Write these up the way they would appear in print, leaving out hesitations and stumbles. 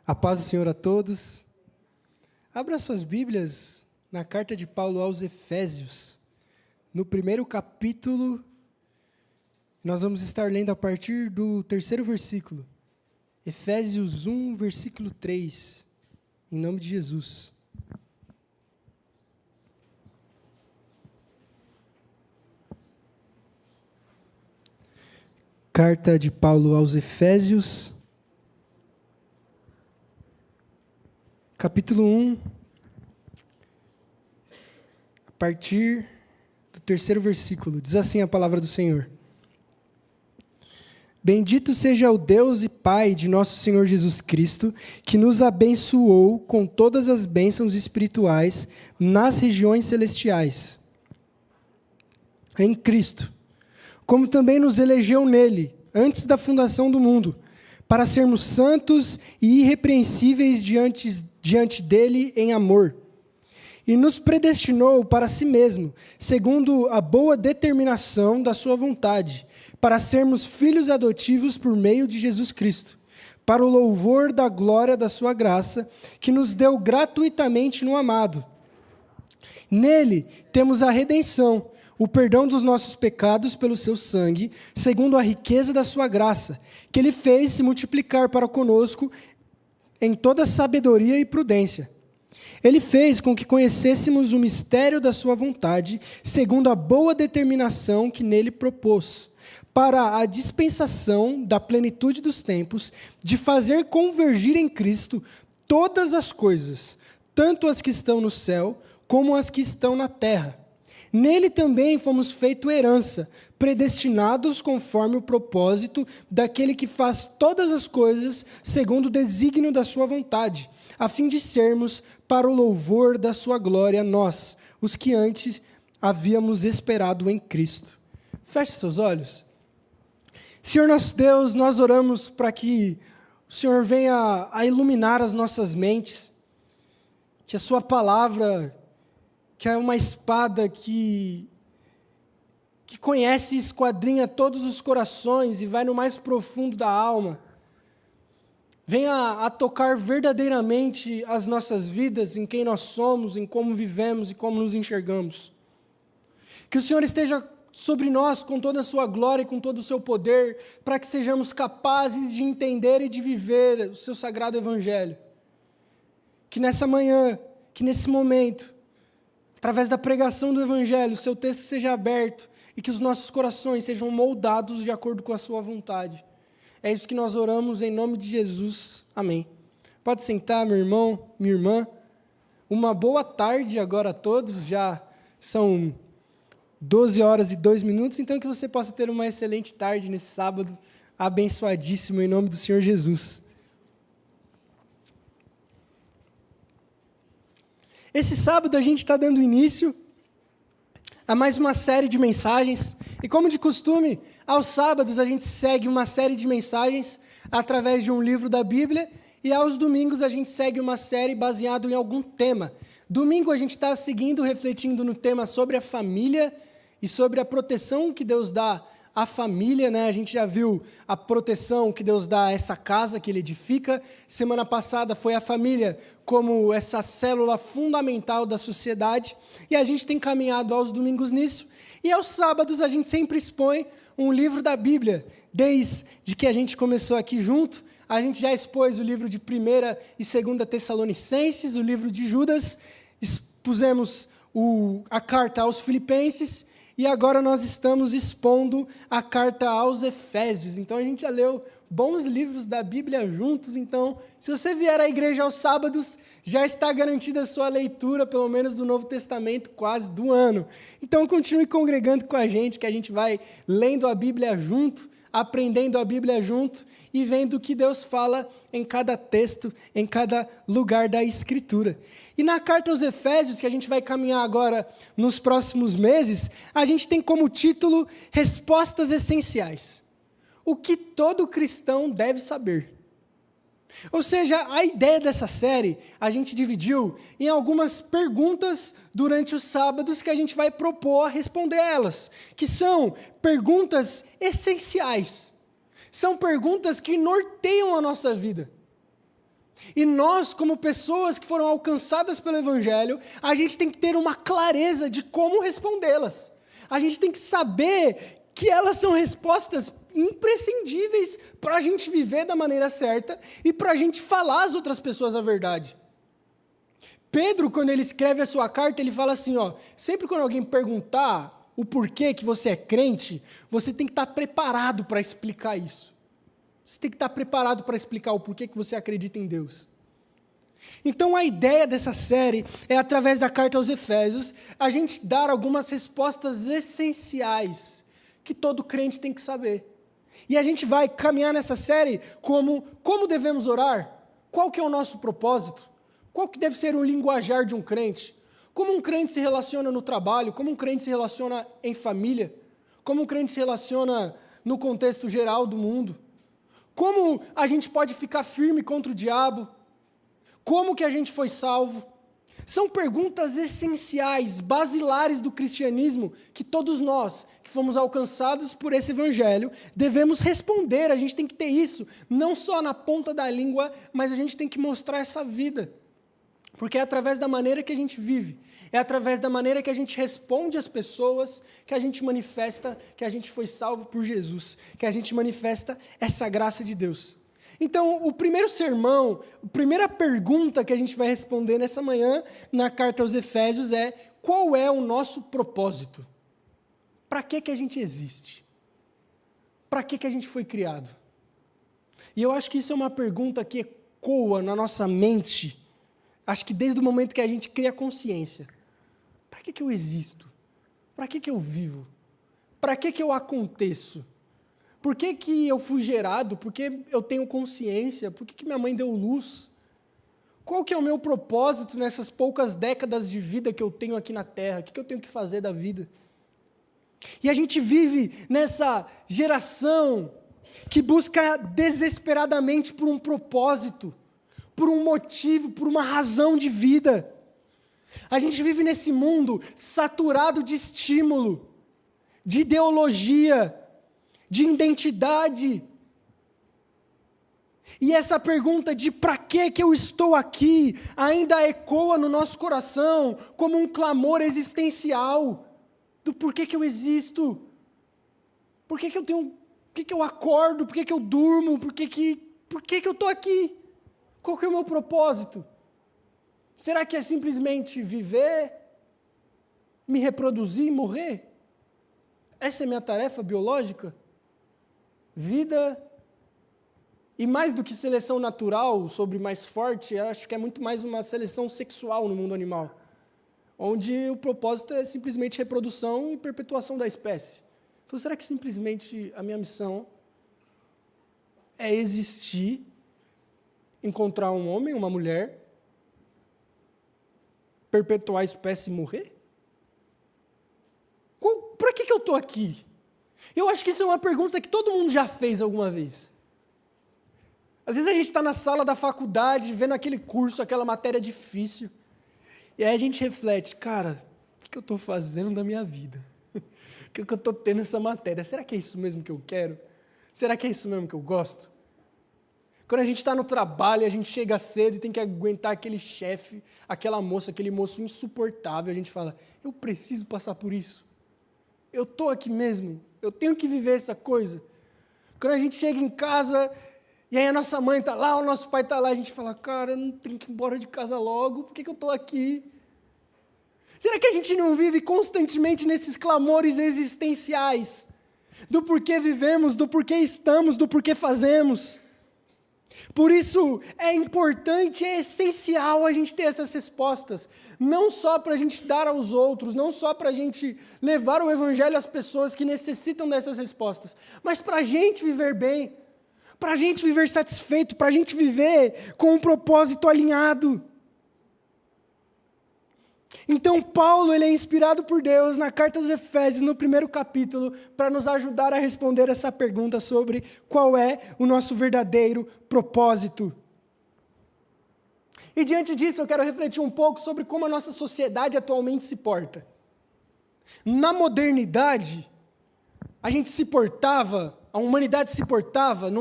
A paz do Senhor a todos. Abra suas Bíblias na carta de Paulo aos Efésios, no primeiro capítulo. Nós vamos estar lendo a partir do terceiro versículo. Efésios 1, versículo 3, em nome de Jesus. Carta de Paulo aos Efésios, capítulo 1, a partir do terceiro versículo. Diz assim a palavra do Senhor. Bendito seja o Deus e Pai de nosso Senhor Jesus Cristo, que nos abençoou com todas as bênçãos espirituais nas regiões celestiais, em Cristo, como também nos elegeu nele, antes da fundação do mundo, para sermos santos e irrepreensíveis diante dele em amor. E nos predestinou para si mesmo, segundo a boa determinação da sua vontade, para sermos filhos adotivos por meio de Jesus Cristo, para o louvor da glória da sua graça, que nos deu gratuitamente no amado. Nele temos a redenção, o perdão dos nossos pecados pelo seu sangue, segundo a riqueza da sua graça, que ele fez se multiplicar para conosco em toda sabedoria e prudência. Ele fez com que conhecêssemos o mistério da sua vontade, segundo a boa determinação que nele propôs, para a dispensação da plenitude dos tempos, de fazer convergir em Cristo todas as coisas, tanto as que estão no céu, como as que estão na terra. Nele também fomos feito herança, predestinados conforme o propósito daquele que faz todas as coisas segundo o desígnio da sua vontade, a fim de sermos para o louvor da sua glória nós, os que antes havíamos esperado em Cristo. Feche seus olhos. Senhor nosso Deus, nós oramos para que o Senhor venha a iluminar as nossas mentes, que a sua palavra, que é uma espada que conhece e esquadrinha todos os corações e vai no mais profundo da alma, venha a tocar verdadeiramente as nossas vidas, em quem nós somos, em como vivemos e como nos enxergamos. Que o Senhor esteja sobre nós com toda a sua glória e com todo o seu poder, para que sejamos capazes de entender e de viver o seu sagrado evangelho. Que nessa manhã, que nesse momento, através da pregação do evangelho, o seu texto seja aberto e que os nossos corações sejam moldados de acordo com a sua vontade. É isso que nós oramos em nome de Jesus. Amém. Pode sentar, meu irmão, minha irmã. Uma boa tarde agora a todos. Já são 12 horas e 2 minutos, então que você possa ter uma excelente tarde nesse sábado abençoadíssimo em nome do Senhor Jesus. Esse sábado a gente está dando início a mais uma série de mensagens, e como de costume, aos sábados a gente segue uma série de mensagens através de um livro da Bíblia, e aos domingos a gente segue uma série baseada em algum tema. Domingo a gente está seguindo, refletindo no tema sobre a família e sobre a proteção que Deus dá à família, né? A gente já viu a proteção que Deus dá a essa casa que Ele edifica. Semana passada foi a família como essa célula fundamental da sociedade, e a gente tem caminhado aos domingos nisso, e aos sábados a gente sempre expõe um livro da Bíblia. Desde que a gente começou aqui junto, a gente já expôs o livro de 1ª e 2ª Tessalonicenses, o livro de Judas, expusemos a carta aos Filipenses, e agora nós estamos expondo a carta aos Efésios. Então a gente já leu bons livros da Bíblia juntos, então se você vier à igreja aos sábados, já está garantida a sua leitura, pelo menos do Novo Testamento, quase do ano. Então continue congregando com a gente, que a gente vai lendo a Bíblia junto, aprendendo a Bíblia junto e vendo o que Deus fala em cada texto, em cada lugar da Escritura. E na carta aos Efésios, que a gente vai caminhar agora nos próximos meses, a gente tem como título Respostas Essenciais. O que todo cristão deve saber. Ou seja, a ideia dessa série, a gente dividiu em algumas perguntas durante os sábados que a gente vai propor a responder elas, que são perguntas essenciais. São perguntas que norteiam a nossa vida. E nós, como pessoas que foram alcançadas pelo Evangelho, a gente tem que ter uma clareza de como respondê-las. A gente tem que saber que elas são respostas imprescindíveis para a gente viver da maneira certa e para a gente falar às outras pessoas a verdade. Pedro, quando ele escreve a sua carta, ele fala assim, sempre quando alguém perguntar o porquê que você é crente, você tem que estar preparado para explicar isso. Você tem que estar preparado para explicar o porquê que você acredita em Deus. Então a ideia dessa série é, através da carta aos Efésios, a gente dar algumas respostas essenciais que todo crente tem que saber. E a gente vai caminhar nessa série como devemos orar, qual que é o nosso propósito, qual que deve ser o linguajar de um crente, como um crente se relaciona no trabalho, como um crente se relaciona em família, como um crente se relaciona no contexto geral do mundo, como a gente pode ficar firme contra o diabo, como que a gente foi salvo. São perguntas essenciais, basilares do cristianismo, que todos nós, que fomos alcançados por esse evangelho, devemos responder. A gente tem que ter isso, não só na ponta da língua, mas a gente tem que mostrar essa vida. Porque é através da maneira que a gente vive, é através da maneira que a gente responde às pessoas, que a gente manifesta que a gente foi salvo por Jesus, que a gente manifesta essa graça de Deus. Então, o primeiro sermão, a primeira pergunta que a gente vai responder nessa manhã, na carta aos Efésios, é: qual é o nosso propósito? Para que a gente existe? Para que a gente foi criado? E eu acho que isso é uma pergunta que ecoa na nossa mente, acho que desde o momento que a gente cria consciência. Para que eu existo? Para que eu vivo? Para que eu aconteço? Por que eu fui gerado? Por que eu tenho consciência? Por que minha mãe deu luz? Qual que é o meu propósito nessas poucas décadas de vida que eu tenho aqui na Terra? O que eu tenho que fazer da vida? E a gente vive nessa geração que busca desesperadamente por um propósito, por um motivo, por uma razão de vida. A gente vive nesse mundo saturado de estímulo, de ideologia, de identidade. E essa pergunta de para que eu estou aqui ainda ecoa no nosso coração como um clamor existencial do porquê que eu existo, por que eu tenho, por que eu acordo, por que eu durmo, por que eu estou aqui, qual que é o meu propósito? Será que é simplesmente viver, me reproduzir e morrer? Essa é a minha tarefa biológica? Vida, e mais do que seleção natural sobre mais forte, acho que é muito mais uma seleção sexual no mundo animal, onde o propósito é simplesmente reprodução e perpetuação da espécie. Então, será que simplesmente a minha missão é existir, encontrar um homem, uma mulher, perpetuar a espécie e morrer? Para que eu estou aqui? Eu acho que isso é uma pergunta que todo mundo já fez alguma vez. Às vezes a gente está na sala da faculdade, vendo aquele curso, aquela matéria difícil, e aí a gente reflete, cara, o que eu estou fazendo da minha vida? O que eu estou tendo essa matéria? Será que é isso mesmo que eu quero? Será que é isso mesmo que eu gosto? Quando a gente está no trabalho, a gente chega cedo e tem que aguentar aquele chefe, aquela moça, aquele moço insuportável, a gente fala, eu preciso passar por isso. Eu estou aqui mesmo, eu tenho que viver essa coisa. Quando a gente chega em casa, e aí a nossa mãe está lá, o nosso pai está lá, a gente fala, cara, eu não tenho que ir embora de casa logo, por que eu estou aqui? Será que a gente não vive constantemente nesses clamores existenciais? Do porquê vivemos, do porquê estamos, do porquê fazemos? Por isso, é importante, é essencial a gente ter essas respostas, não só para a gente dar aos outros, não só para a gente levar o evangelho às pessoas que necessitam dessas respostas, mas para a gente viver bem, para a gente viver satisfeito, para a gente viver com um propósito alinhado. Então, Paulo, ele é inspirado por Deus na carta aos Efésios, no primeiro capítulo, para nos ajudar a responder essa pergunta sobre qual é o nosso verdadeiro propósito. E diante disso, eu quero refletir um pouco sobre como a nossa sociedade atualmente se porta. Na modernidade, a humanidade se portava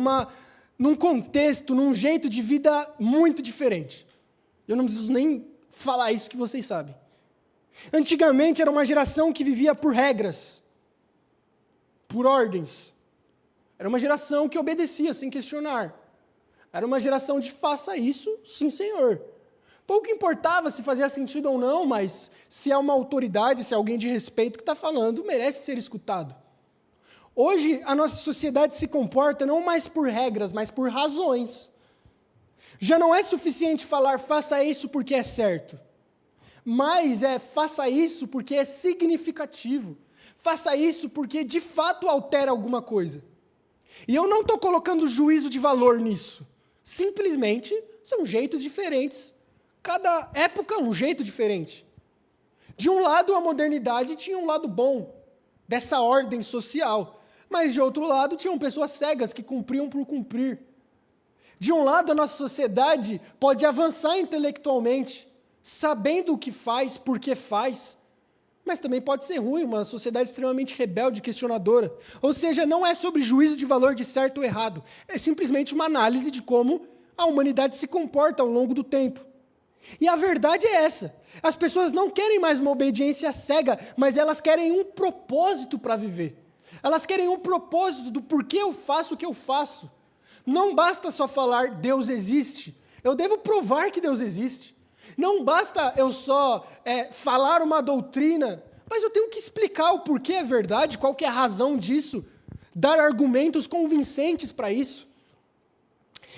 num contexto, num jeito de vida muito diferente. Eu não preciso nem falar isso que vocês sabem. Antigamente era uma geração que vivia por regras, por ordens. Era uma geração que obedecia sem questionar. Era uma geração de faça isso, sim, Senhor. Pouco importava se fazia sentido ou não, mas se é uma autoridade, se é alguém de respeito que está falando, merece ser escutado. Hoje, a nossa sociedade se comporta não mais por regras, mas por razões. Já não é suficiente falar, faça isso porque é certo. Mas faça isso porque é significativo. Faça isso porque, de fato, altera alguma coisa. E eu não estou colocando juízo de valor nisso. Simplesmente, são jeitos diferentes. Cada época, um jeito diferente. De um lado, a modernidade tinha um lado bom, dessa ordem social. Mas, de outro lado, tinham pessoas cegas que cumpriam por cumprir. De um lado, a nossa sociedade pode avançar intelectualmente, sabendo o que faz, por que faz, mas também pode ser ruim, uma sociedade extremamente rebelde, questionadora. Ou seja, não é sobre juízo de valor de certo ou errado, é simplesmente uma análise de como a humanidade se comporta ao longo do tempo. E a verdade é essa, as pessoas não querem mais uma obediência cega, mas elas querem um propósito para viver. Elas querem um propósito do porquê eu faço o que eu faço. Não basta só falar Deus existe, eu devo provar que Deus existe. Não basta eu só falar uma doutrina, mas eu tenho que explicar o porquê é verdade, qual que é a razão disso, dar argumentos convincentes para isso.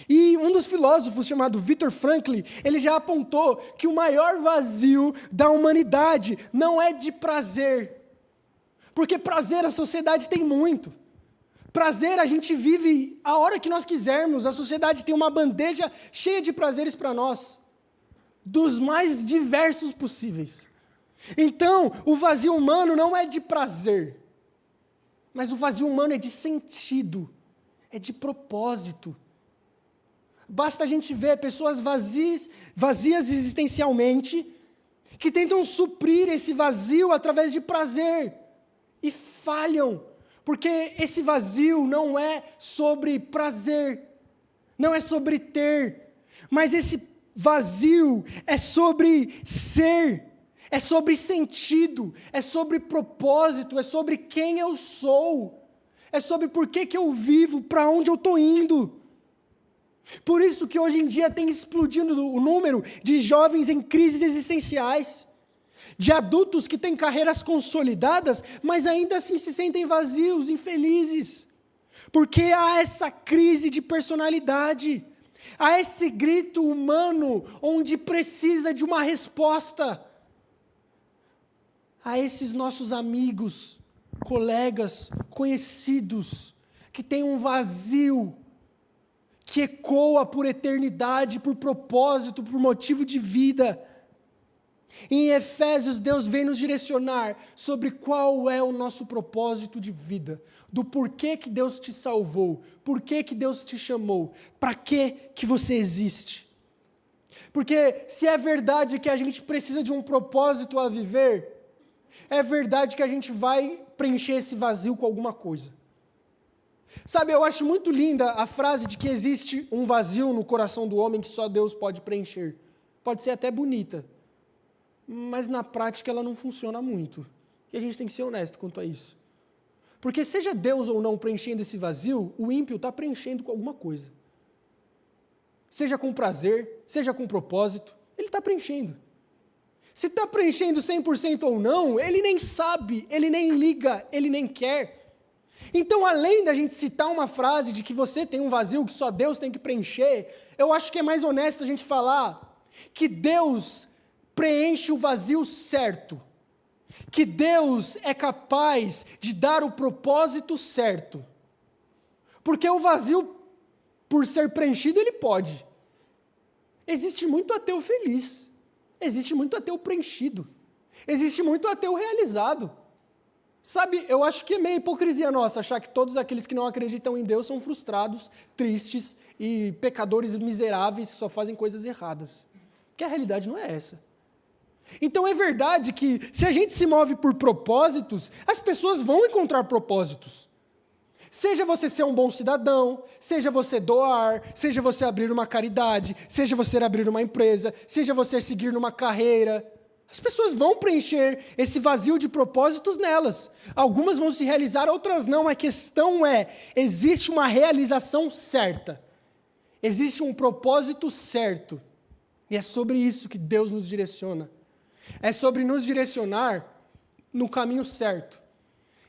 E um dos filósofos, chamado Viktor Frankl, ele já apontou que o maior vazio da humanidade não é de prazer, porque prazer a sociedade tem muito. Prazer a gente vive a hora que nós quisermos, a sociedade tem uma bandeja cheia de prazeres para nós, dos mais diversos possíveis. Então, o vazio humano não é de prazer, mas o vazio humano é de sentido, é de propósito. Basta a gente ver pessoas vazias existencialmente, que tentam suprir esse vazio através de prazer, e falham, porque esse vazio não é sobre prazer, não é sobre ter, mas esse vazio é sobre ser, é sobre sentido, é sobre propósito, é sobre quem eu sou, é sobre por que eu vivo, para onde eu estou indo. Por isso que hoje em dia tem explodido o número de jovens em crises existenciais, de adultos que têm carreiras consolidadas, mas ainda assim se sentem vazios, infelizes, porque há essa crise de personalidade, há esse grito humano onde precisa de uma resposta. A esses nossos amigos, colegas, conhecidos, que têm um vazio, que ecoa por eternidade, por propósito, por motivo de vida. Em Efésios, Deus vem nos direcionar sobre qual é o nosso propósito de vida, do porquê que Deus te salvou, porquê que Deus te chamou, para que você existe. Porque se é verdade que a gente precisa de um propósito a viver, é verdade que a gente vai preencher esse vazio com alguma coisa. Sabe, eu acho muito linda a frase de que existe um vazio no coração do homem que só Deus pode preencher. Pode ser até bonita, mas na prática ela não funciona muito. E a gente tem que ser honesto quanto a isso. Porque seja Deus ou não preenchendo esse vazio, o ímpio está preenchendo com alguma coisa. Seja com prazer, seja com propósito, ele está preenchendo. Se está preenchendo 100% ou não, ele nem sabe, ele nem liga, ele nem quer. Então, além da gente citar uma frase de que você tem um vazio que só Deus tem que preencher, eu acho que é mais honesto a gente falar que Deus preenche o vazio certo, que Deus é capaz de dar o propósito certo, porque o vazio, por ser preenchido, ele pode. Existe muito ateu feliz, existe muito ateu preenchido, existe muito ateu realizado. Sabe, eu acho que é meio hipocrisia nossa achar que todos aqueles que não acreditam em Deus são frustrados, tristes e pecadores miseráveis que só fazem coisas erradas. Porque a realidade não é essa. Então é verdade que se a gente se move por propósitos, as pessoas vão encontrar propósitos. Seja você ser um bom cidadão, seja você doar, seja você abrir uma caridade, seja você abrir uma empresa, seja você seguir numa carreira. As pessoas vão preencher esse vazio de propósitos nelas. Algumas vão se realizar, outras não. A questão é, existe uma realização certa. Existe um propósito certo. E é sobre isso que Deus nos direciona. É sobre nos direcionar no caminho certo.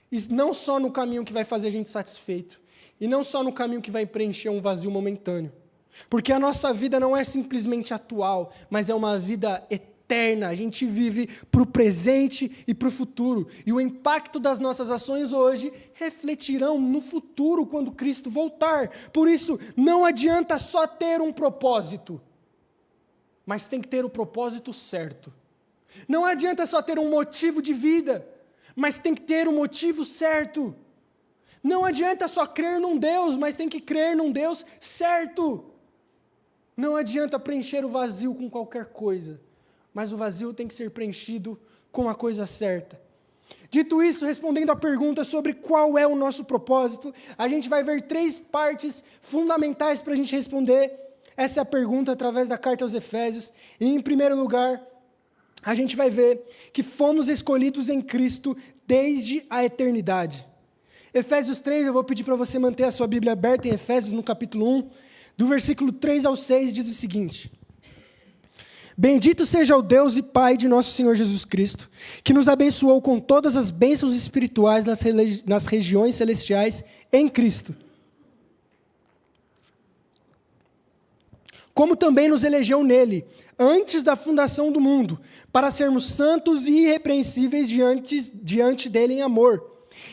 E não só no caminho que vai fazer a gente satisfeito. E não só no caminho que vai preencher um vazio momentâneo. Porque a nossa vida não é simplesmente atual, mas é uma vida eterna. A gente vive para o presente e para o futuro. E o impacto das nossas ações hoje refletirão no futuro, quando Cristo voltar. Por isso, não adianta só ter um propósito, mas tem que ter o propósito certo. Não adianta só ter um motivo de vida, mas tem que ter o motivo certo. Não adianta só crer num Deus, mas tem que crer num Deus certo. Não adianta preencher o vazio com qualquer coisa, mas o vazio tem que ser preenchido com a coisa certa. Dito isso, respondendo à pergunta sobre qual é o nosso propósito, a gente vai ver 3 partes fundamentais para a gente responder essa pergunta através da carta aos Efésios. E, em primeiro lugar, a gente vai ver que fomos escolhidos em Cristo desde a eternidade. Efésios 3, eu vou pedir para você manter a sua Bíblia aberta em Efésios, no capítulo 1, do versículo 3 ao 6, diz o seguinte: Bendito seja o Deus e Pai de nosso Senhor Jesus Cristo, que nos abençoou com todas as bênçãos espirituais nas regiões celestiais em Cristo. Como também nos elegeu nele, antes da fundação do mundo, para sermos santos e irrepreensíveis diante dele em amor,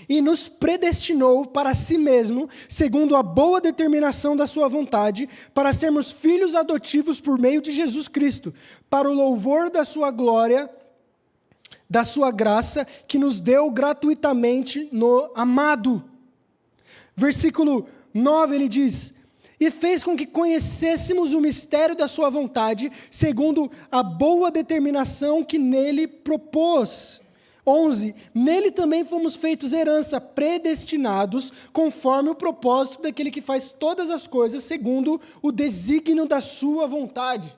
e nos predestinou para si mesmo, segundo a boa determinação da sua vontade, para sermos filhos adotivos por meio de Jesus Cristo, para o louvor da sua glória, da sua graça, que nos deu gratuitamente no amado. Versículo 9, ele diz: E fez com que conhecêssemos o mistério da sua vontade, segundo a boa determinação que nele propôs. 11. Nele também fomos feitos herança, predestinados, conforme o propósito daquele que faz todas as coisas, segundo o desígnio da sua vontade.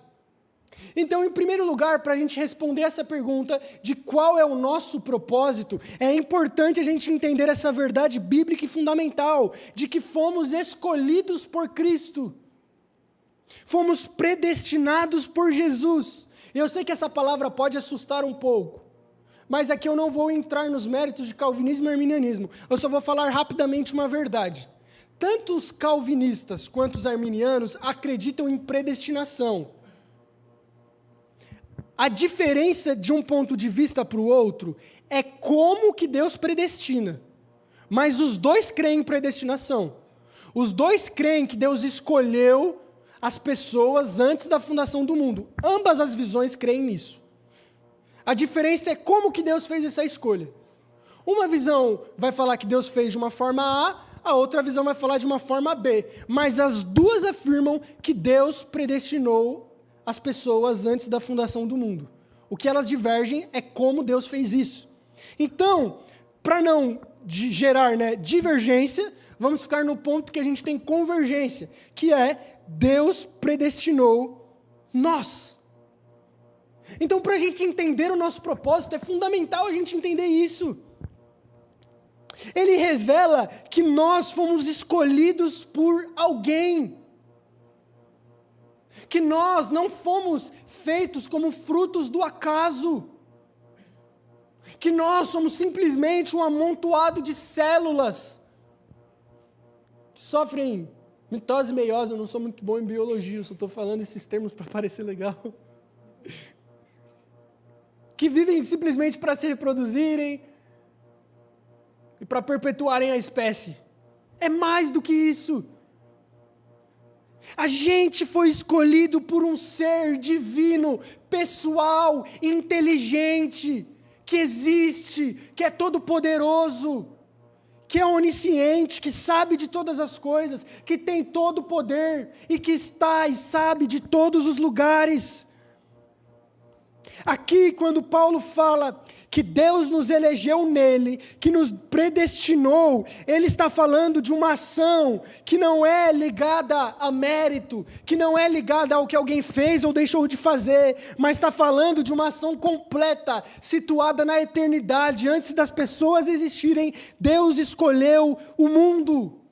Então, em primeiro lugar, para a gente responder essa pergunta de qual é o nosso propósito, é importante a gente entender essa verdade bíblica e fundamental, de que fomos escolhidos por Cristo. Fomos predestinados por Jesus. E eu sei que essa palavra pode assustar um pouco, mas aqui eu não vou entrar nos méritos de calvinismo e arminianismo. Eu só vou falar rapidamente uma verdade. Tanto os calvinistas quanto os arminianos acreditam em predestinação. A diferença de um ponto de vista para o outro é como que Deus predestina. Mas os dois creem em predestinação. Os dois creem que Deus escolheu as pessoas antes da fundação do mundo. Ambas as visões creem nisso. A diferença é como que Deus fez essa escolha. Uma visão vai falar que Deus fez de uma forma a outra visão vai falar de uma forma B. Mas as duas afirmam que Deus predestinou as pessoas antes da fundação do mundo. O que elas divergem é como Deus fez isso. Então, para não gerar divergência, vamos ficar no ponto que a gente tem convergência, que é Deus predestinou nós. Então, para a gente entender o nosso propósito, é fundamental a gente entender isso. Ele revela que nós fomos escolhidos por alguém. Que nós não fomos feitos como frutos do acaso. Que nós somos simplesmente um amontoado de células que sofrem mitose e meiose. Eu não sou muito bom em biologia, eu só estou falando esses termos para parecer legal. Que vivem simplesmente para se reproduzirem e para perpetuarem a espécie. É mais do que isso. A gente foi escolhido por um ser divino, pessoal, inteligente, que existe, que é todo poderoso, que é onisciente, que sabe de todas as coisas, que tem todo o poder e que está e sabe de todos os lugares. Aqui, quando Paulo fala que Deus nos elegeu nele, que nos predestinou, ele está falando de uma ação que não é ligada a mérito, que não é ligada ao que alguém fez ou deixou de fazer, mas está falando de uma ação completa, situada na eternidade. Antes das pessoas existirem, Deus escolheu o mundo.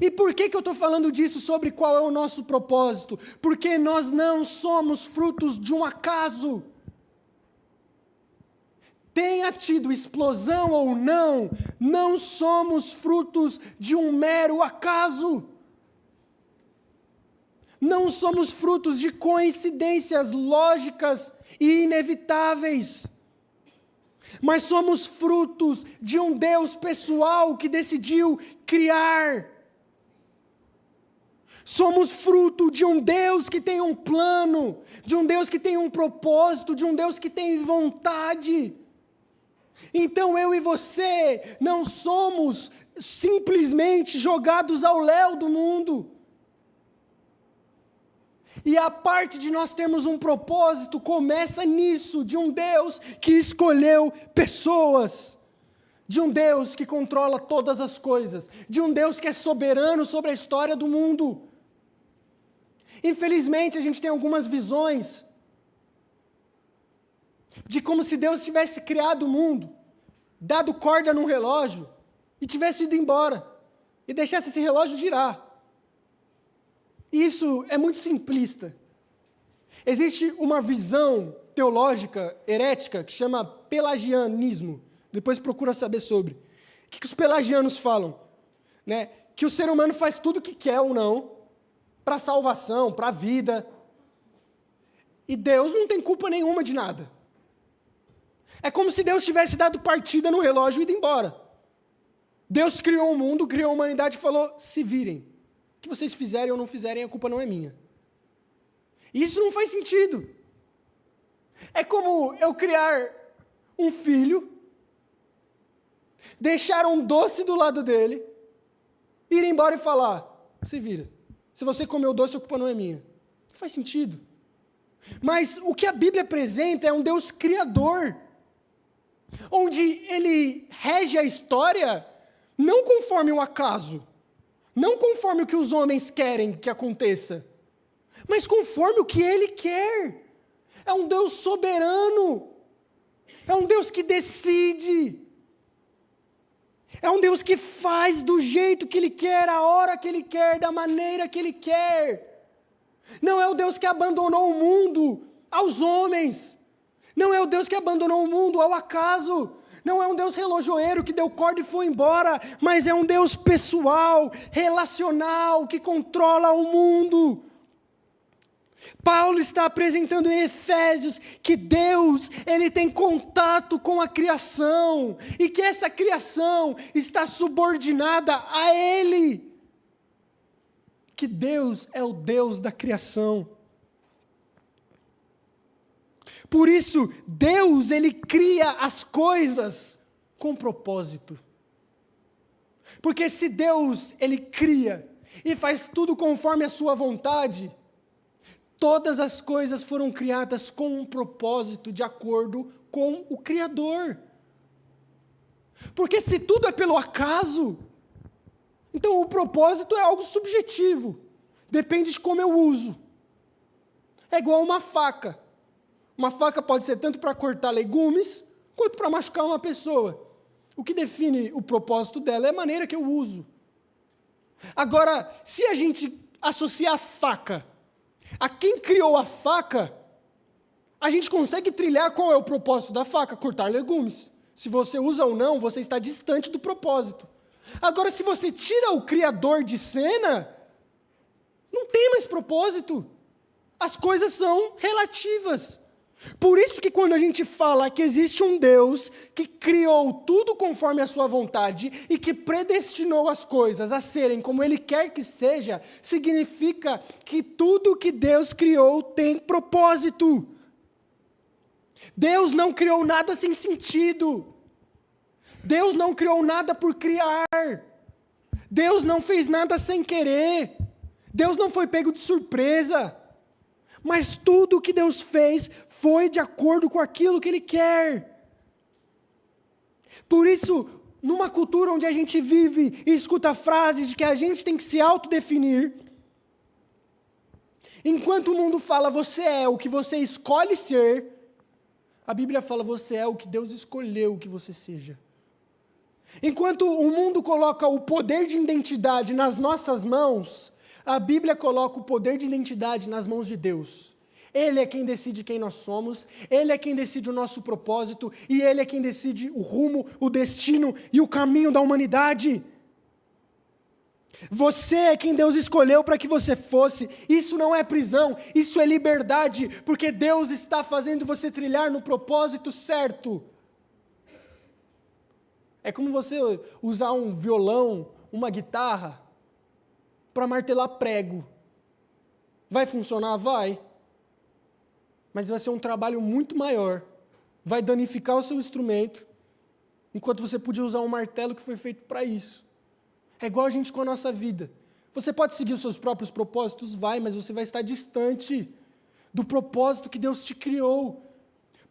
E por que eu estou falando disso, sobre qual é o nosso propósito? Porque nós não somos frutos de um acaso. Tenha tido explosão ou não, não somos frutos de um mero acaso. Não somos frutos de coincidências lógicas e inevitáveis. Mas somos frutos de um Deus pessoal que decidiu criar. Somos fruto de um Deus que tem um plano, de um Deus que tem um propósito, de um Deus que tem vontade. Então eu e você não somos simplesmente jogados ao léu do mundo. E a parte de nós termos um propósito começa nisso, de um Deus que escolheu pessoas. De um Deus que controla todas as coisas, de um Deus que é soberano sobre a história do mundo. Infelizmente, a gente tem algumas visões de como se Deus tivesse criado o mundo, dado corda num relógio e tivesse ido embora e deixasse esse relógio girar. Isso é muito simplista. Existe uma visão teológica, herética, que chama pelagianismo. Depois procura saber sobre. O que os pelagianos falam? Né? Que o ser humano faz tudo o que quer ou não, para a salvação, para a vida. E Deus não tem culpa nenhuma de nada. É como se Deus tivesse dado partida no relógio e ido embora. Deus criou o mundo, criou a humanidade e falou, se virem. O que vocês fizerem ou não fizerem, a culpa não é minha. E isso não faz sentido. É como eu criar um filho, deixar um doce do lado dele, ir embora e falar, se vira. Se você comeu doce, a culpa não é minha. Não faz sentido. Mas o que a Bíblia apresenta é um Deus criador, onde Ele rege a história não conforme o acaso, não conforme o que os homens querem que aconteça, mas conforme o que Ele quer. É um Deus soberano, é um Deus que decide, é um Deus que faz do jeito que Ele quer, a hora que Ele quer, da maneira que Ele quer. Não é o Deus que abandonou o mundo aos homens. Não é o Deus que abandonou o mundo ao acaso. Não é um Deus relojoeiro que deu corda e foi embora. Mas é um Deus pessoal, relacional, que controla o mundo. Paulo está apresentando em Efésios que Deus, Ele tem contato com a criação, e que essa criação está subordinada a Ele. Que Deus é o Deus da criação. Por isso, Deus, Ele cria as coisas com propósito. Porque se Deus, Ele cria e faz tudo conforme a sua vontade, todas as coisas foram criadas com um propósito, de acordo com o Criador. Porque se tudo é pelo acaso, então o propósito é algo subjetivo. Depende de como eu uso. É igual uma faca. Uma faca pode ser tanto para cortar legumes, quanto para machucar uma pessoa. O que define o propósito dela é a maneira que eu uso. Agora, se a gente associar a faca a quem criou a faca, a gente consegue trilhar qual é o propósito da faca: cortar legumes. Se você usa ou não, você está distante do propósito. Agora, se você tira o Criador de cena, não tem mais propósito. As coisas são relativas. Por isso que quando a gente fala que existe um Deus que criou tudo conforme a sua vontade e que predestinou as coisas a serem como Ele quer que seja, significa que tudo que Deus criou tem propósito. Deus não criou nada sem sentido. Deus não criou nada por criar. Deus não fez nada sem querer. Deus não foi pego de surpresa. Mas tudo que Deus fez foi de acordo com aquilo que Ele quer. Por isso, numa cultura onde a gente vive e escuta frases de que a gente tem que se autodefinir, enquanto o mundo fala, você é o que você escolhe ser, a Bíblia fala, você é o que Deus escolheu que você seja. Enquanto o mundo coloca o poder de identidade nas nossas mãos, a Bíblia coloca o poder de identidade nas mãos de Deus. Ele é quem decide quem nós somos, Ele é quem decide o nosso propósito, e Ele é quem decide o rumo, o destino e o caminho da humanidade. Você é quem Deus escolheu para que você fosse. Isso não é prisão, isso é liberdade, porque Deus está fazendo você trilhar no propósito certo. É como você usar um violão, uma guitarra, para martelar prego. Vai funcionar? Vai. Mas vai ser um trabalho muito maior. Vai danificar o seu instrumento, enquanto você podia usar um martelo que foi feito para isso. É igual a gente com a nossa vida. Você pode seguir os seus próprios propósitos? Vai, mas você vai estar distante do propósito que Deus te criou.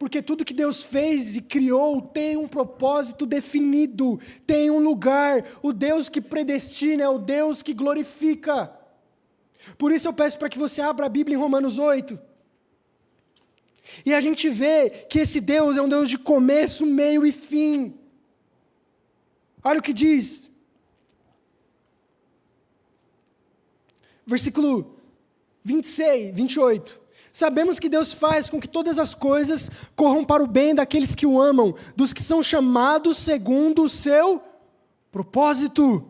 Porque tudo que Deus fez e criou tem um propósito definido, tem um lugar. O Deus que predestina é o Deus que glorifica. Por isso eu peço para que você abra a Bíblia em Romanos 8. E a gente vê que esse Deus é um Deus de começo, meio e fim. Olha o que diz. Versículo 26, 28. Sabemos que Deus faz com que todas as coisas corram para o bem daqueles que o amam, dos que são chamados segundo o seu propósito.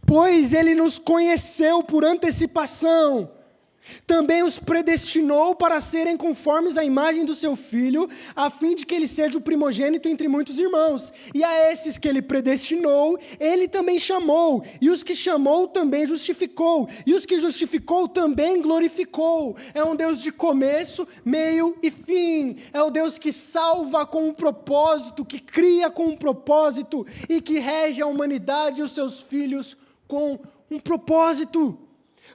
Pois Ele nos conheceu por antecipação, também os predestinou para serem conformes à imagem do seu Filho, a fim de que ele seja o primogênito entre muitos irmãos. E a esses que ele predestinou, ele também chamou. E os que chamou também justificou. E os que justificou também glorificou. É um Deus de começo, meio e fim. É o Deus que salva com um propósito, que cria com um propósito e que rege a humanidade e os seus filhos com um propósito.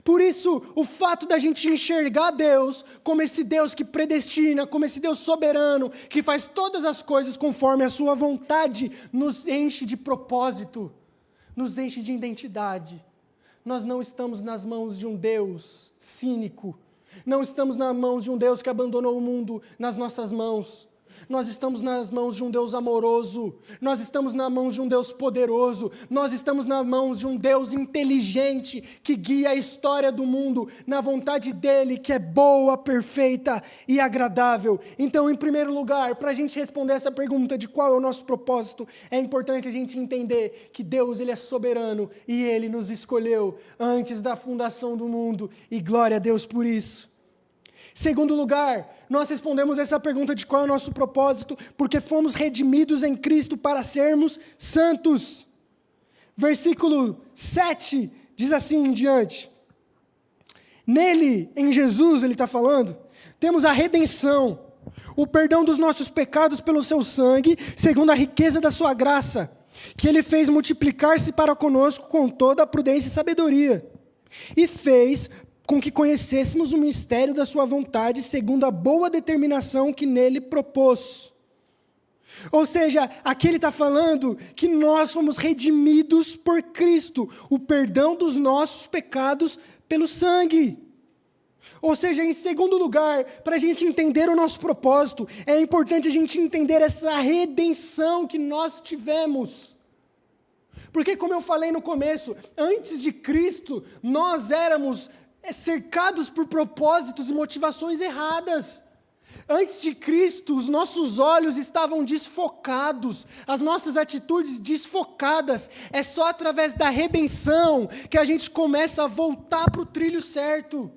Por isso, o fato da gente enxergar Deus como esse Deus que predestina, como esse Deus soberano, que faz todas as coisas conforme a sua vontade, nos enche de propósito, nos enche de identidade. Nós não estamos nas mãos de um Deus cínico, não estamos nas mãos de um Deus que abandonou o mundo nas nossas mãos. Nós estamos nas mãos de um Deus amoroso, nós estamos nas mãos de um Deus poderoso, nós estamos nas mãos de um Deus inteligente que guia a história do mundo na vontade dEle, que é boa, perfeita e agradável. Então, em primeiro lugar, para a gente responder essa pergunta de qual é o nosso propósito, é importante a gente entender que Deus, Ele é soberano e Ele nos escolheu antes da fundação do mundo, e glória a Deus por isso. Segundo lugar, nós respondemos essa pergunta de qual é o nosso propósito, porque fomos redimidos em Cristo para sermos santos. Versículo 7 diz assim em diante. Nele, em Jesus, ele está falando, temos a redenção, o perdão dos nossos pecados pelo seu sangue, segundo a riqueza da sua graça, que ele fez multiplicar-se para conosco com toda a prudência e sabedoria, e fez com que conhecêssemos o mistério da sua vontade, segundo a boa determinação que nele propôs. Ou seja, aqui ele está falando que nós fomos redimidos por Cristo, o perdão dos nossos pecados pelo sangue. Ou seja, em segundo lugar, para a gente entender o nosso propósito, é importante a gente entender essa redenção que nós tivemos. Porque, como eu falei no começo, antes de Cristo, nós éramos cercados por propósitos e motivações erradas. Antes de Cristo, os nossos olhos estavam desfocados, as nossas atitudes desfocadas. É só através da redenção que a gente começa a voltar para o trilho certo.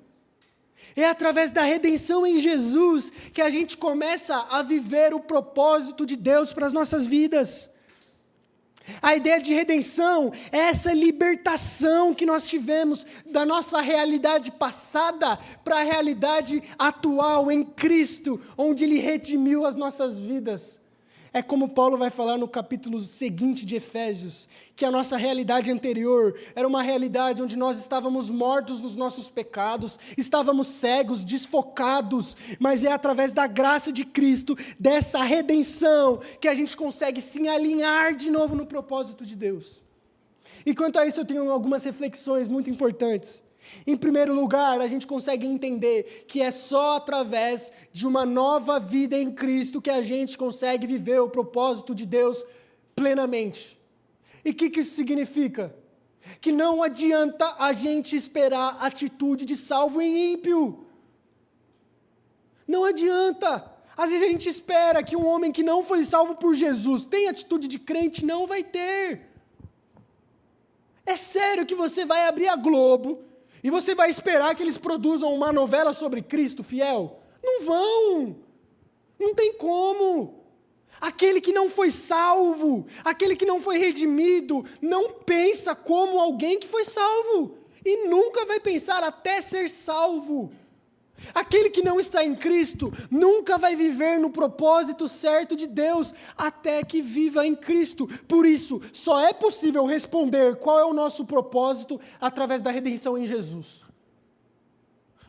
É através da redenção em Jesus que a gente começa a viver o propósito de Deus para as nossas vidas. A ideia de redenção é essa libertação que nós tivemos da nossa realidade passada para a realidade atual em Cristo, onde Ele redimiu as nossas vidas. É como Paulo vai falar no capítulo seguinte de Efésios, que a nossa realidade anterior era uma realidade onde nós estávamos mortos nos nossos pecados, estávamos cegos, desfocados, mas é através da graça de Cristo, dessa redenção, que a gente consegue se alinhar de novo no propósito de Deus. E quanto a isso eu tenho algumas reflexões muito importantes. Em primeiro lugar, a gente consegue entender que é só através de uma nova vida em Cristo que a gente consegue viver o propósito de Deus plenamente. E o que isso significa? Que não adianta a gente esperar a atitude de salvo em ímpio. Não adianta. Às vezes a gente espera que um homem que não foi salvo por Jesus tenha atitude de crente, não vai ter. É sério que você vai abrir a Globo e você vai esperar que eles produzam uma novela sobre Cristo fiel? Não vão. Não tem como. Aquele que não foi salvo, aquele que não foi redimido, não pensa como alguém que foi salvo. E nunca vai pensar até ser salvo. Aquele que não está em Cristo nunca vai viver no propósito certo de Deus até que viva em Cristo. Por isso, só é possível responder qual é o nosso propósito através da redenção em Jesus.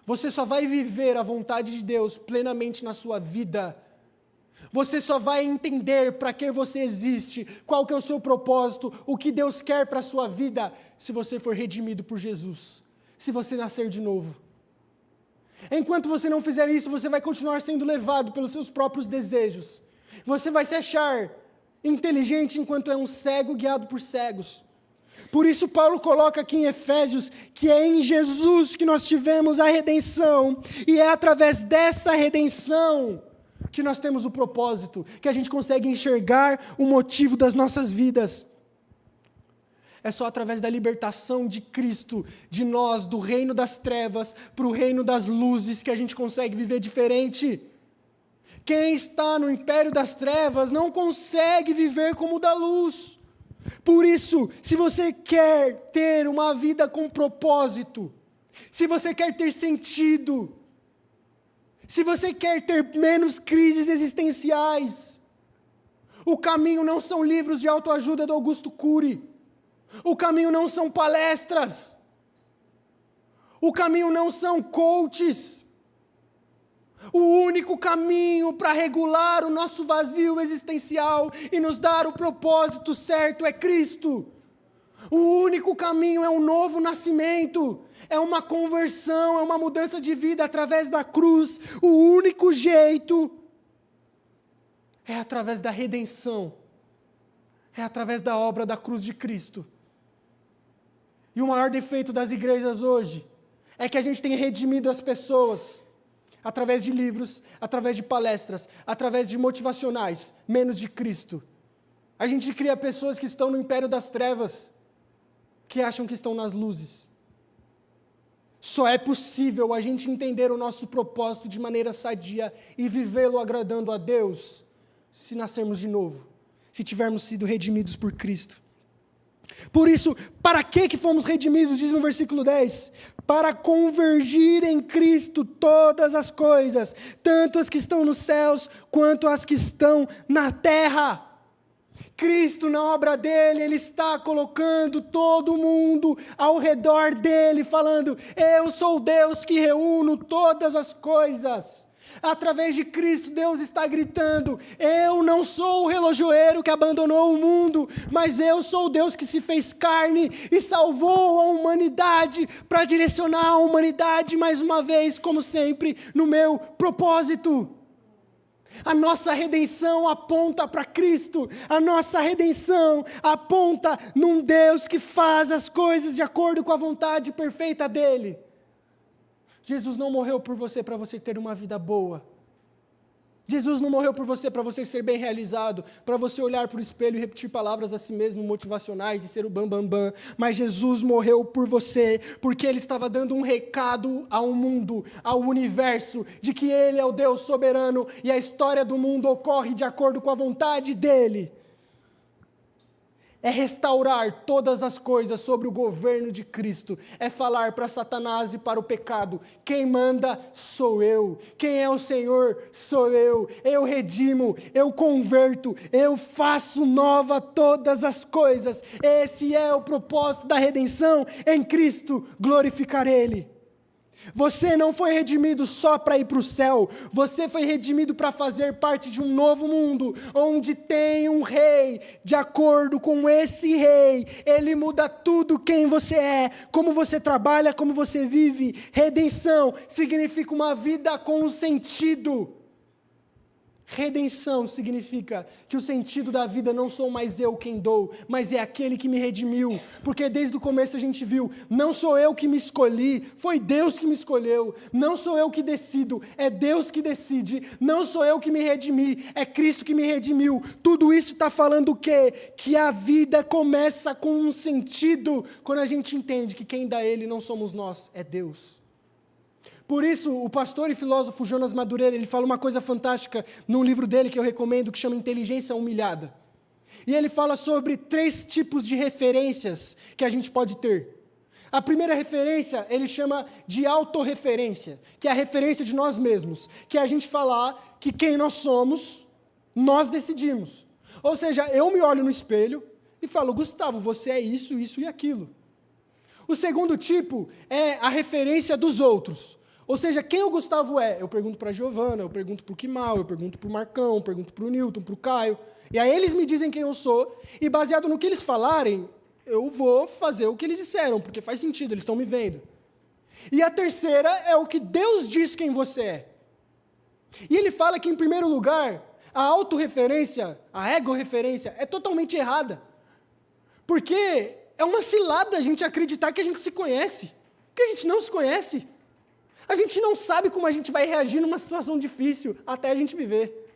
Você só vai viver a vontade de Deus plenamente na sua vida. Você só vai entender para que você existe, qual que é o seu propósito, o que Deus quer para a sua vida, se você for redimido por Jesus, se você nascer de novo. Enquanto você não fizer isso, você vai continuar sendo levado pelos seus próprios desejos. Você vai se achar inteligente enquanto é um cego guiado por cegos. Por isso Paulo coloca aqui em Efésios que é em Jesus que nós tivemos a redenção, e é através dessa redenção que nós temos o propósito, que a gente consegue enxergar o motivo das nossas vidas. É só através da libertação de Cristo, de nós, do reino das trevas, para o reino das luzes, que a gente consegue viver diferente. Quem está no império das trevas não consegue viver como o da luz. Por isso, se você quer ter uma vida com propósito, se você quer ter sentido, se você quer ter menos crises existenciais, o caminho não são livros de autoajuda do Augusto Cury. O caminho não são palestras. O caminho não são coaches. O único caminho para regular o nosso vazio existencial e nos dar o propósito certo é Cristo. O único caminho é um novo nascimento, é uma conversão, é uma mudança de vida através da cruz. O único jeito é através da redenção, é através da obra da cruz de Cristo. E o maior defeito das igrejas hoje é que a gente tem redimido as pessoas através de livros, através de palestras, através de motivacionais, menos de Cristo. A gente cria pessoas que estão no império das trevas, que acham que estão nas luzes. Só é possível a gente entender o nosso propósito de maneira sadia e vivê-lo agradando a Deus, se nascermos de novo, se tivermos sido redimidos por Cristo. Por isso, para que fomos redimidos, diz no versículo 10? Para convergir em Cristo todas as coisas, tanto as que estão nos céus, quanto as que estão na terra. Cristo, na obra dele, ele está colocando todo mundo ao redor dele, falando: eu sou o Deus que reúno todas as coisas. Através de Cristo, Deus está gritando: eu não sou o relojoeiro que abandonou o mundo, mas eu sou o Deus que se fez carne e salvou a humanidade, para direcionar a humanidade, mais uma vez, como sempre, no meu propósito. A nossa redenção aponta para Cristo, a nossa redenção aponta num Deus que faz as coisas de acordo com a vontade perfeita dEle. Jesus não morreu por você para você ter uma vida boa. Jesus não morreu por você para você ser bem realizado, para você olhar para o espelho e repetir palavras a si mesmo motivacionais e ser o bam. Mas Jesus morreu por você, porque Ele estava dando um recado ao mundo, ao universo, de que Ele é o Deus soberano e a história do mundo ocorre de acordo com a vontade dEle. é restaurar todas as coisas sobre o governo de Cristo, é falar para Satanás e para o pecado: quem manda sou eu, quem é o Senhor sou eu redimo, eu converto, eu faço nova todas as coisas. Esse é o propósito da redenção em Cristo, glorificar Ele. Você não foi redimido só para ir para o céu, você foi redimido para fazer parte de um novo mundo, onde tem um rei. De acordo com esse rei, ele muda tudo quem você é, como você trabalha, como você vive. Redenção significa uma vida com um sentido. Redenção significa que o sentido da vida não sou mais eu quem dou, mas é aquele que me redimiu, porque desde o começo a gente viu, não sou eu que me escolhi, foi Deus que me escolheu, não sou eu que decido, é Deus que decide, não sou eu que me redimi, é Cristo que me redimiu. Tudo isso está falando o quê? Que a vida começa com um sentido, quando a gente entende que quem dá Ele não somos nós, é Deus. Por isso, o pastor e filósofo Jonas Madureira, ele fala uma coisa fantástica num livro dele que eu recomendo, que chama Inteligência Humilhada. E ele fala sobre 3 tipos de referências que a gente pode ter. A primeira referência, ele chama de autorreferência, que é a referência de nós mesmos, que é a gente falar que quem nós somos, nós decidimos. Ou seja, eu me olho no espelho e falo: Gustavo, você é isso, isso e aquilo. O segundo tipo é a referência dos outros. Ou seja, quem o Gustavo é? Eu pergunto para a Giovana, eu pergunto para o Kimal, eu pergunto para o Marcão, eu pergunto para o Newton, para o Caio. E aí eles me dizem quem eu sou, e baseado no que eles falarem, eu vou fazer o que eles disseram, porque faz sentido, eles estão me vendo. E a terceira é o que Deus diz quem você é. E ele fala que, em primeiro lugar, a autorreferência, a egorreferência, é totalmente errada. Porque é uma cilada a gente acreditar que a gente se conhece, porque a gente não se conhece. A gente não sabe como a gente vai reagir numa situação difícil até a gente viver.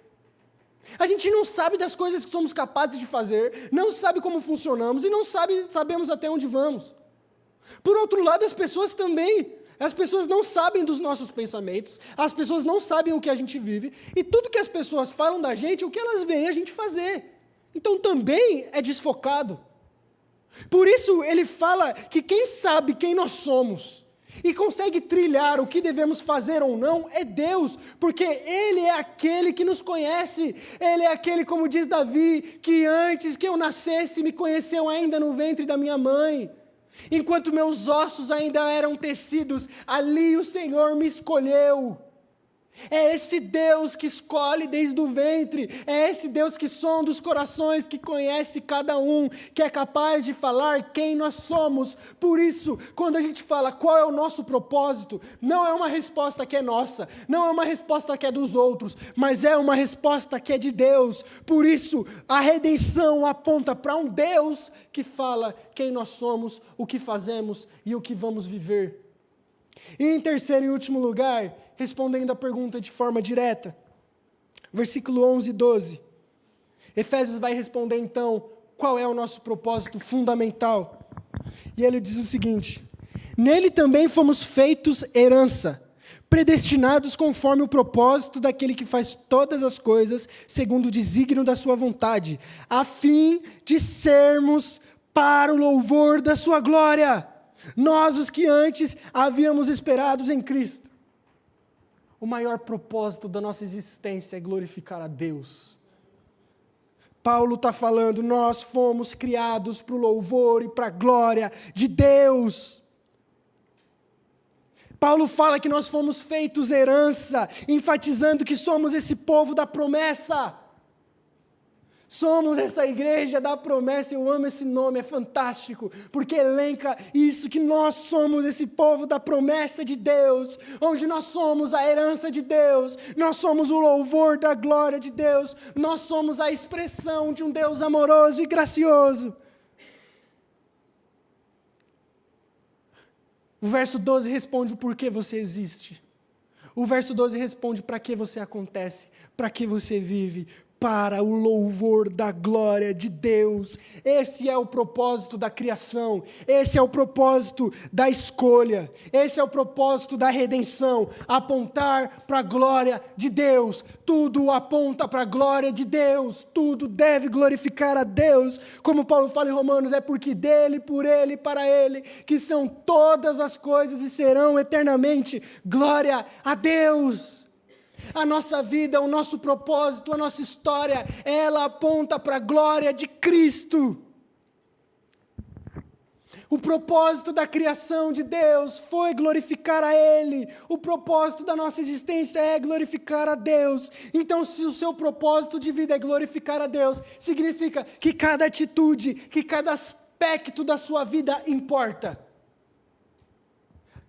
A gente não sabe das coisas que somos capazes de fazer, não sabe como funcionamos e não sabemos até onde vamos. Por outro lado, as pessoas também. As pessoas não sabem dos nossos pensamentos, as pessoas não sabem o que a gente vive, e tudo que as pessoas falam da gente, o que elas veem a gente fazer. Então também é desfocado. Por isso ele fala que quem sabe quem nós somos e consegue trilhar o que devemos fazer ou não é Deus, porque Ele é aquele que nos conhece, Ele é aquele, como diz Davi, que antes que eu nascesse me conheceu ainda no ventre da minha mãe. Enquanto meus ossos ainda eram tecidos, ali o Senhor me escolheu. É esse Deus que escolhe desde o ventre, é esse Deus que sonda os corações, que conhece cada um, que é capaz de falar quem nós somos. Por isso, quando a gente fala qual é o nosso propósito, não é uma resposta que é nossa, não é uma resposta que é dos outros, mas é uma resposta que é de Deus. Por isso, a redenção aponta para um Deus que fala quem nós somos, o que fazemos e o que vamos viver. E em terceiro e último lugar, respondendo a pergunta de forma direta, versículo 11 e 12, Efésios vai responder então qual é o nosso propósito fundamental. E ele diz o seguinte: nele também fomos feitos herança, predestinados conforme o propósito daquele que faz todas as coisas segundo o desígnio da sua vontade, a fim de sermos para o louvor da sua glória. Nós, os que antes havíamos esperados em Cristo. O maior propósito da nossa existência é glorificar a Deus. Paulo está falando, nós fomos criados para o louvor e para a glória de Deus. Paulo fala que nós fomos feitos herança, enfatizando que somos esse povo da promessa. Somos essa igreja da promessa. Eu amo esse nome, é fantástico, porque elenca isso, que nós somos esse povo da promessa de Deus, onde nós somos a herança de Deus, nós somos o louvor da glória de Deus, nós somos a expressão de um Deus amoroso e gracioso. O verso 12 responde o porquê você existe. O verso 12 responde para que você acontece, para que você vive. para o louvor da glória de Deus. Esse é o propósito da criação, esse é o propósito da escolha, esse é o propósito da redenção, apontar para a glória de Deus. Tudo aponta para a glória de Deus, tudo deve glorificar a Deus. Como Paulo fala em Romanos, é porque dele, por ele e para ele, que são todas as coisas e serão eternamente. Glória a Deus! A nossa vida, o nosso propósito, a nossa história, ela aponta para a glória de Cristo. O propósito da criação de Deus foi glorificar a Ele. O propósito da nossa existência é glorificar a Deus. Então, se o seu propósito de vida é glorificar a Deus, significa que cada atitude, que cada aspecto da sua vida importa.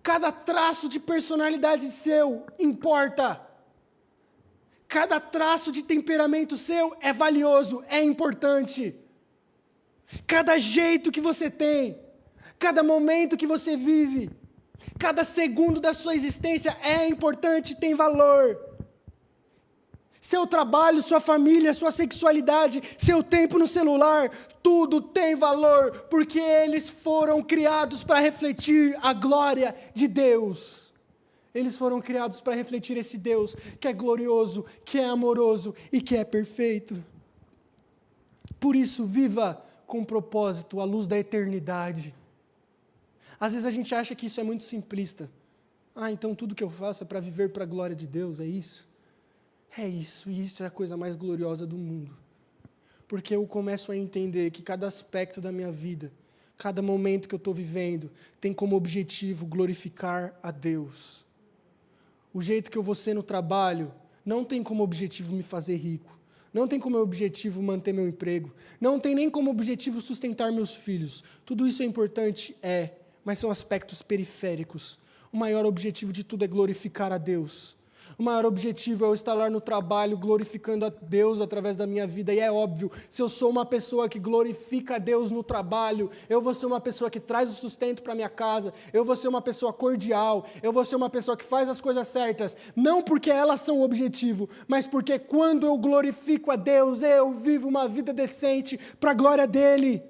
Cada traço de personalidade seu importa. Cada traço de temperamento seu é valioso, é importante. Cada jeito que você tem, cada momento que você vive, cada segundo da sua existência é importante, tem valor. Seu trabalho, sua família, sua sexualidade, seu tempo no celular, tudo tem valor, porque eles foram criados para refletir a glória de Deus. Eles foram criados para refletir esse Deus que é glorioso, que é amoroso e que é perfeito. Por isso, viva com propósito, à luz da eternidade. Às vezes a gente acha que isso é muito simplista. Então tudo que eu faço é para viver para a glória de Deus, é isso? É isso, e isso é a coisa mais gloriosa do mundo. Porque eu começo a entender que cada aspecto da minha vida, cada momento que eu estou vivendo, tem como objetivo glorificar a Deus. O jeito que eu vou ser no trabalho não tem como objetivo me fazer rico. Não tem como objetivo manter meu emprego. Não tem nem como objetivo sustentar meus filhos. Tudo isso é importante? Mas são aspectos periféricos. O maior objetivo de tudo é glorificar a Deus. O maior objetivo é eu estar lá no trabalho glorificando a Deus através da minha vida. E é óbvio, se eu sou uma pessoa que glorifica a Deus no trabalho, eu vou ser uma pessoa que traz o sustento para minha casa, eu vou ser uma pessoa cordial, eu vou ser uma pessoa que faz as coisas certas, não porque elas são o objetivo, mas porque quando eu glorifico a Deus, eu vivo uma vida decente para a glória dEle.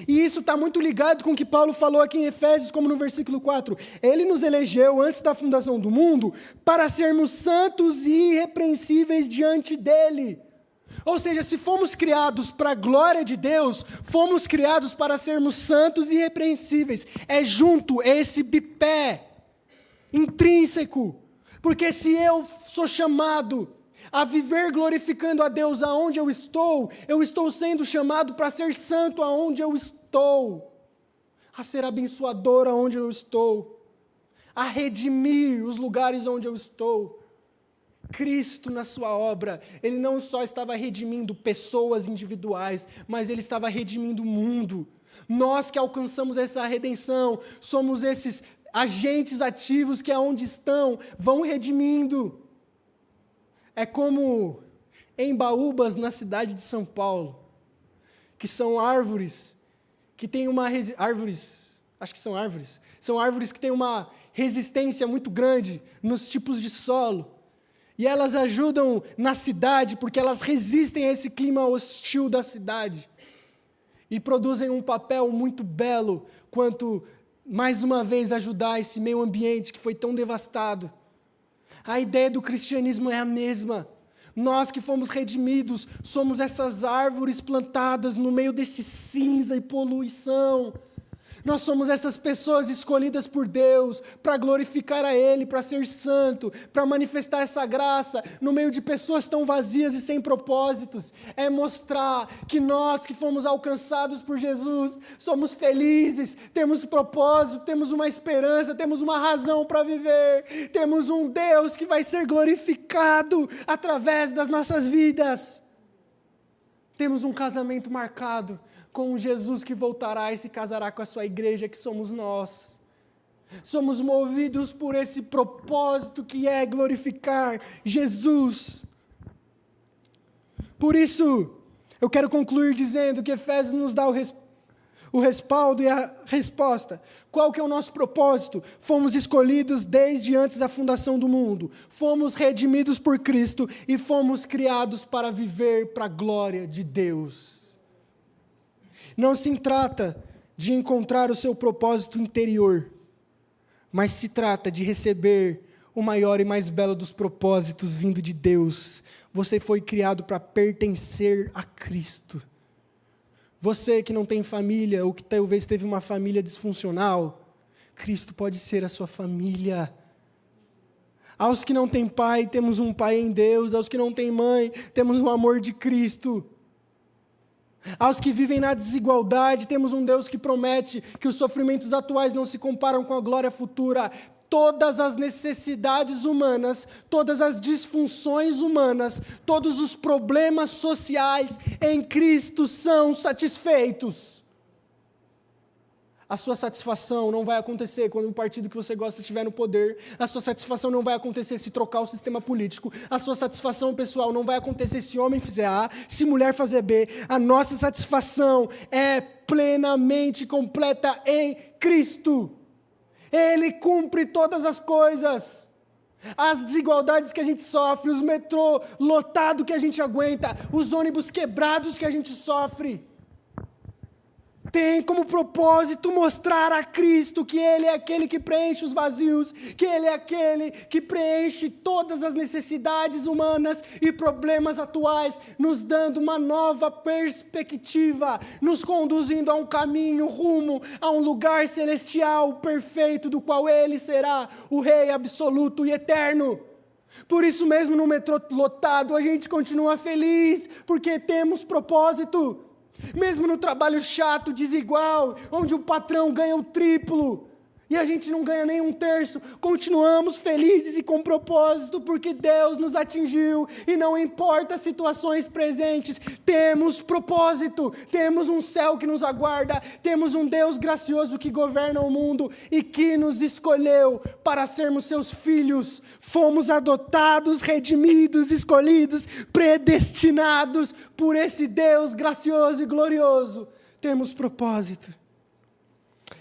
E isso está muito ligado com o que Paulo falou aqui em Efésios, como no versículo 4. Ele nos elegeu antes da fundação do mundo para sermos santos e irrepreensíveis diante dele. Ou seja, se fomos criados para a glória de Deus, fomos criados para sermos santos e irrepreensíveis. É junto, é esse bipé intrínseco. Porque se eu sou chamado a viver glorificando a Deus aonde eu estou sendo chamado para ser santo aonde eu estou, a ser abençoador aonde eu estou, a redimir os lugares onde eu estou. Cristo, na sua obra, Ele não só estava redimindo pessoas individuais, mas Ele estava redimindo o mundo. Nós que alcançamos essa redenção, somos esses agentes ativos que aonde estão, vão redimindo. É como embaúbas na cidade de São Paulo, que são árvores, que têm são árvores que têm uma resistência muito grande nos tipos de solo, e elas ajudam na cidade, porque elas resistem a esse clima hostil da cidade, e produzem um papel muito belo, quanto, mais uma vez, ajudar esse meio ambiente que foi tão devastado. A ideia do cristianismo é a mesma. Nós que fomos redimidos, somos essas árvores plantadas no meio desse cinza e poluição. Nós somos essas pessoas escolhidas por Deus para glorificar a Ele, para ser santo, para manifestar essa graça no meio de pessoas tão vazias e sem propósitos. É mostrar que nós que fomos alcançados por Jesus, somos felizes, temos propósito, temos uma esperança, temos uma razão para viver, temos um Deus que vai ser glorificado através das nossas vidas. Temos um casamento marcado com Jesus que voltará e se casará com a sua igreja, que somos nós. Somos movidos por esse propósito que é glorificar Jesus. Por isso, eu quero concluir dizendo que Efésios nos dá o respaldo e a resposta. Qual que é o nosso propósito? Fomos escolhidos desde antes da fundação do mundo. Fomos redimidos por Cristo e fomos criados para viver para a glória de Deus. Não se trata de encontrar o seu propósito interior, mas se trata de receber o maior e mais belo dos propósitos vindo de Deus. Você foi criado para pertencer a Cristo. Você que não tem família, ou que talvez teve uma família disfuncional, Cristo pode ser a sua família. Aos que não têm pai, temos um pai em Deus. Aos que não têm mãe, temos o amor de Cristo. Aos que vivem na desigualdade, temos um Deus que promete que os sofrimentos atuais não se comparam com a glória futura. Todas as necessidades humanas, todas as disfunções humanas, todos os problemas sociais em Cristo são satisfeitos. A sua satisfação não vai acontecer quando o partido que você gosta estiver no poder. A sua satisfação não vai acontecer se trocar o sistema político. A sua satisfação pessoal não vai acontecer se homem fizer A, se mulher fazer B. A nossa satisfação é plenamente completa em Cristo. Ele cumpre todas as coisas. As desigualdades que a gente sofre, os metrô lotados que a gente aguenta, os ônibus quebrados que a gente sofre, tem como propósito mostrar a Cristo que Ele é aquele que preenche os vazios, que Ele é aquele que preenche todas as necessidades humanas e problemas atuais, nos dando uma nova perspectiva, nos conduzindo a um caminho rumo a um lugar celestial perfeito, do qual Ele será o Rei absoluto e eterno. Por isso mesmo, no metrô lotado, a gente continua feliz, porque temos propósito. Mesmo no trabalho chato, desigual, onde o patrão ganha o triplo e a gente não ganha nem um terço, continuamos felizes e com propósito, porque Deus nos atingiu e não importa as situações presentes, temos propósito, temos um céu que nos aguarda, temos um Deus gracioso que governa o mundo e que nos escolheu para sermos seus filhos. Fomos adotados, redimidos, escolhidos, predestinados por esse Deus gracioso e glorioso. Temos propósito.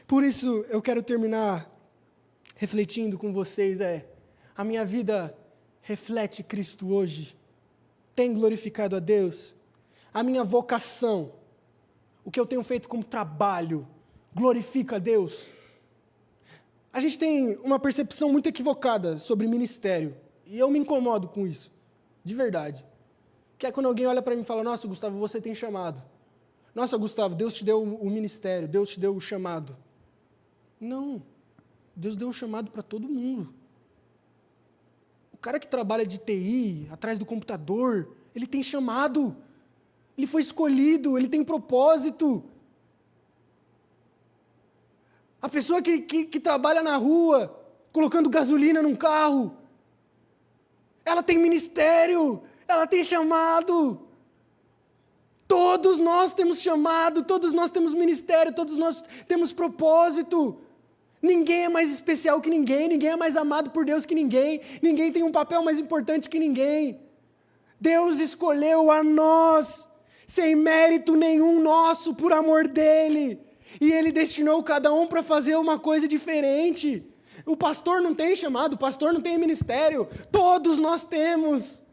Por isso, eu quero terminar refletindo com vocês, a minha vida reflete Cristo hoje? Tem glorificado a Deus? A minha vocação, o que eu tenho feito como trabalho, glorifica a Deus? A gente tem uma percepção muito equivocada sobre ministério, e eu me incomodo com isso, de verdade. Que é quando alguém olha para mim e fala: nossa, Gustavo, você tem chamado. Nossa, Gustavo, Deus te deu o ministério, Deus te deu o chamado. Não, Deus deu um chamado para todo mundo. O cara que trabalha de TI, atrás do computador, ele tem chamado, ele foi escolhido, ele tem propósito. A pessoa que trabalha na rua, colocando gasolina num carro, ela tem ministério, ela tem chamado. Todos nós temos chamado, todos nós temos ministério, todos nós temos propósito. Ninguém é mais especial que ninguém, ninguém é mais amado por Deus que ninguém, ninguém tem um papel mais importante que ninguém. Deus escolheu a nós, sem mérito nenhum nosso, por amor dEle. E Ele destinou cada um para fazer uma coisa diferente. O pastor não tem chamado, o pastor não tem ministério, todos nós temos.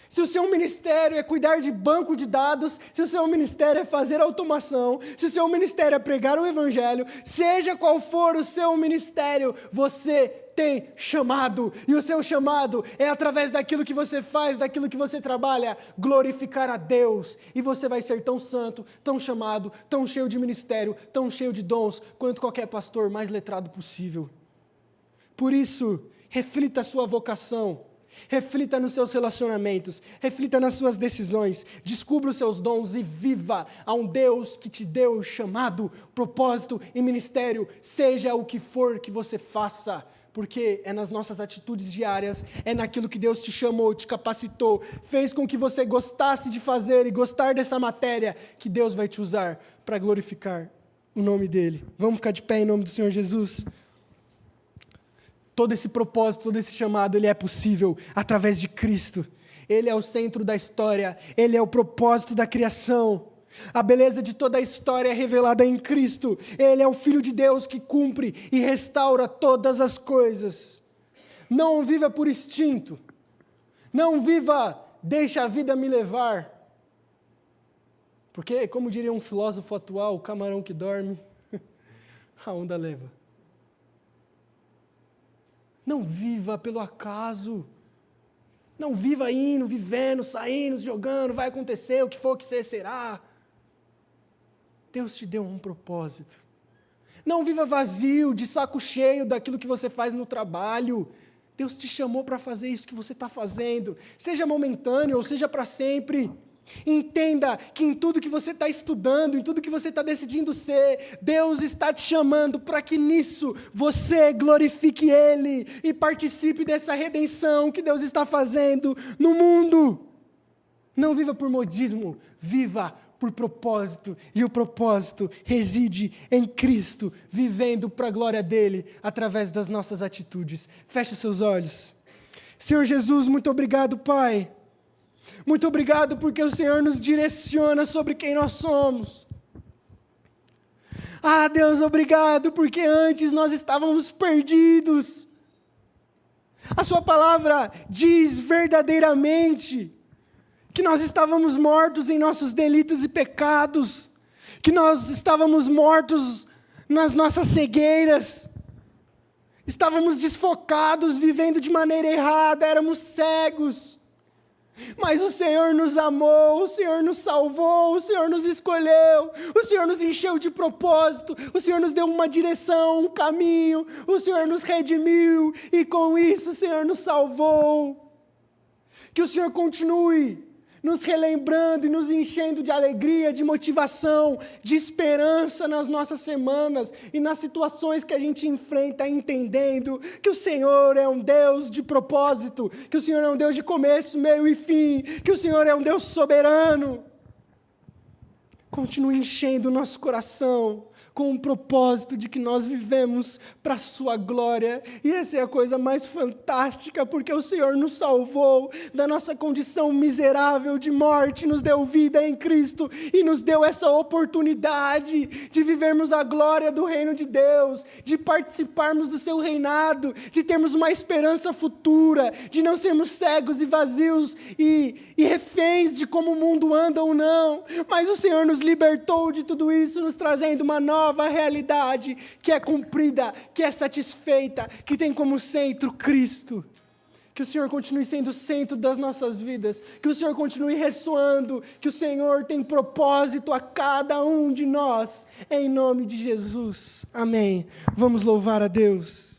Se o seu ministério é cuidar de banco de dados, se o seu ministério é fazer automação, se o seu ministério é pregar o evangelho, seja qual for o seu ministério, você tem chamado. E o seu chamado é através daquilo que você faz, daquilo que você trabalha, glorificar a Deus. E você vai ser tão santo, tão chamado, tão cheio de ministério, tão cheio de dons, quanto qualquer pastor mais letrado possível. Por isso, reflita a sua vocação. Reflita nos seus relacionamentos, reflita nas suas decisões, descubra os seus dons e viva a um Deus que te deu chamado, propósito e ministério, seja o que for que você faça, porque é nas nossas atitudes diárias, é naquilo que Deus te chamou, te capacitou, fez com que você gostasse de fazer e gostar dessa matéria, que Deus vai te usar para glorificar o nome dEle. Vamos ficar de pé em nome do Senhor Jesus? Todo esse propósito, todo esse chamado, ele é possível através de Cristo. Ele é o centro da história, Ele é o propósito da criação. A beleza de toda a história é revelada em Cristo. Ele é o Filho de Deus que cumpre e restaura todas as coisas. Não viva por instinto. Não viva, deixa a vida me levar. Porque, como diria um filósofo atual, o camarão que dorme, a onda leva. Não viva pelo acaso. Não viva indo, vivendo, saindo, jogando, vai acontecer, o que for que ser, será. Deus te deu um propósito. Não viva vazio, de saco cheio daquilo que você faz no trabalho. Deus te chamou para fazer isso que você está fazendo. Seja momentâneo ou seja para sempre. Entenda que em tudo que você está estudando, em tudo que você está decidindo ser, Deus está te chamando para que nisso você glorifique Ele e participe dessa redenção que Deus está fazendo no mundo. Não viva por modismo, viva por propósito, e o propósito reside em Cristo, vivendo para a glória dEle, através das nossas atitudes. Feche os seus olhos. Senhor Jesus, muito obrigado, Pai. Muito obrigado porque o Senhor nos direciona sobre quem nós somos. Ah, Deus, obrigado porque antes nós estávamos perdidos. A sua palavra diz verdadeiramente que nós estávamos mortos em nossos delitos e pecados, que nós estávamos mortos nas nossas cegueiras, estávamos desfocados, vivendo de maneira errada, éramos cegos. Mas o Senhor nos amou, o Senhor nos salvou, o Senhor nos escolheu, o Senhor nos encheu de propósito, o Senhor nos deu uma direção, um caminho, o Senhor nos redimiu e com isso o Senhor nos salvou. Que o Senhor continue nos relembrando e nos enchendo de alegria, de motivação, de esperança nas nossas semanas e nas situações que a gente enfrenta, entendendo que o Senhor é um Deus de propósito, que o Senhor é um Deus de começo, meio e fim, que o Senhor é um Deus soberano. Continue enchendo o nosso coração com o propósito de que nós vivemos para a sua glória. E essa é a coisa mais fantástica, porque o Senhor nos salvou da nossa condição miserável de morte, nos deu vida em Cristo e nos deu essa oportunidade de vivermos a glória do reino de Deus, de participarmos do seu reinado, de termos uma esperança futura, de não sermos cegos e vazios e reféns de como o mundo anda ou não. Mas o Senhor nos libertou de tudo isso, nos trazendo uma nova realidade que é cumprida, que é satisfeita, que tem como centro Cristo. Que o Senhor continue sendo o centro das nossas vidas, que o Senhor continue ressoando, que o Senhor tem propósito a cada um de nós, em nome de Jesus. Amém. Vamos louvar a Deus.